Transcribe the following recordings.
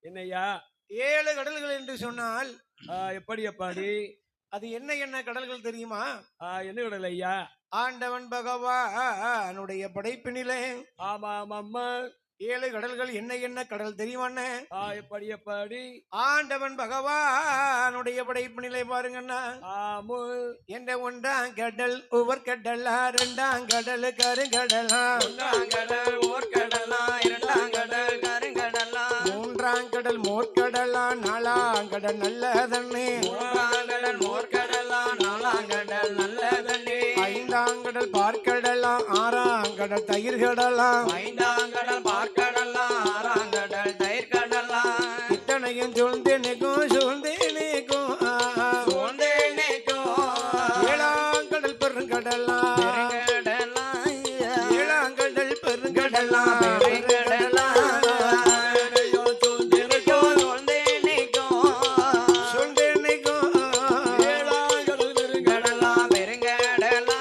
என்னய்யா? 7 கடல்கள் என்று சொன்னால் எப்படி அப்பாடி? அது என்ன என்ன கடல்கள் தெரியுமா? என்ன கடல் ஐயா? ஆண்டவன் பகவானுடைய படைப்பினிலே ஆமாமம்மா. 7 கடல்கள் என்ன என்ன கடல் தெரியுமாண்ணே? எப்படி அப்பாடி? ஆண்டவன் பகவானுடைய படைப்பினிலே பாருங்கண்ணா. ஆமு. என்ற 1ஆம் கடல் உவர்கடலா, 2ஆம் கடல் கருங்கடலா, 1ஆம் கடல் ஓர்கடலா, 2ஆம் கடல் கருங்கடலா, 3ஆம் கடல் மோர்கடலா, 4ஆம் கடல் நல்லதண்ணே, 3ஆம் கடல் மோர்கடலா, 4ஆம் கடல் நல்லதண்ணே, 5ஆம் கடல் பார்க்கடலா, 6ஆம் கடல் தயிர்கடலா, 5ஆம் கடல் பார்க்கடலா, 6ஆம் கடல் தயிர்கடலா, இத்தனையும் சூழ்ந்தேனுக்கும் சூழ்ந்தேனுக்கும் சோழ்ந்தேனேக்கும் 7ஆம் கடல் பெருங்கடலா, பெருங்கடலா, 7ஆம் கடல் பெருங்கடலா, பெருங்கடலா, சோழ்ந்தேனேக்கும் சூழ்ந்தேனுக்கும் கடலா, பெருங்கடலா, பெருங்கடலா,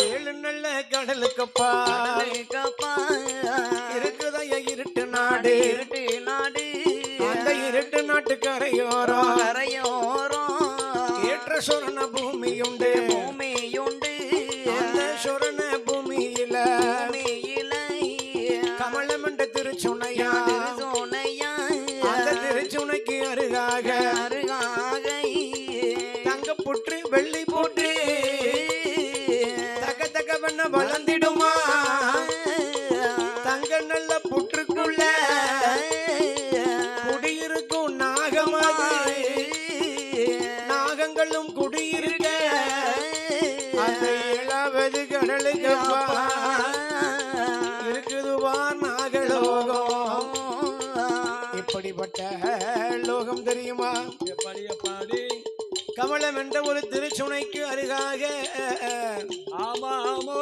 7 நல்ல கடலுக்கப்பா இருக்குதைய இருட்டு நாடு. இருட்டு நாடு, அந்த இருட்டு நாட்டு கரையோரம் கரையோரம் ஏற்ற சொரண பூமியுண்டு. பூமியுண்டு, அந்த சொரண பூமியில பூமியிலை கமலமண்ட திருச்சுனையா, திருசோனையா, அந்த திருச்சுனைக்கு அருகாக அருகாகை தங்க புற்று வெள்ளி புற்று தக தகவன வளர்ந்திடுமா. தங்க நல்ல புற்றுக்குள்ள குடியிருக்கும் நாகமாது, நாகங்களும் குடியிருக்க அந்த 7வது கடலுக்கு இருக்குதுவா நாகலோகம். இப்படிப்பட்ட லோகம் தெரியுமா? எப்படி அப்பாடி? கமலம் என்ற ஒரு திருச்சுனைக்கு அருகாக ஆமாமோ.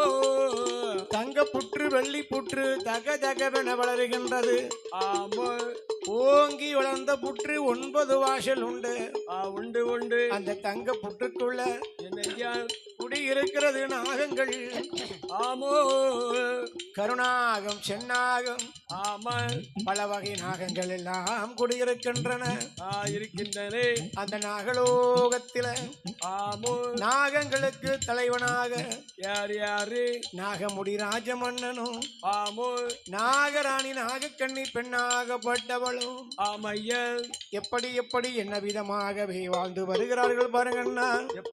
தங்க புற்று வெள்ளி புற்று தக தகவென வளருகின்றது. ஆமோ. ஓங்கி வளர்ந்த புற்று 9 வாசல் உண்டு. உண்டு உண்டு. அந்த தங்க புற்றுக்குள்ள என்னய்யா? குடியிருக்கிறது நாகங்கள். ஆமோ. கருநாகம், செந்நாகம், ஆமா. பல வகை நாகங்கள் எல்லாம் குடியிருக்கின்றன. இருக்கின்றனே. அந்த நாகலோகத்தில ஆமோ. நாகங்களுக்கு தலைவனாக யார் யாரு? நாகமுடி ராஜமன்னனும், ஆமோ. நாகராணி நாகக்கண்ணி பெண்ணாகப்பட்டவளும் ஆமையா. எப்படி எப்படி என்ன விதமாகவே வாழ்ந்து வருகிறார்கள் பாருங்கண்ணா.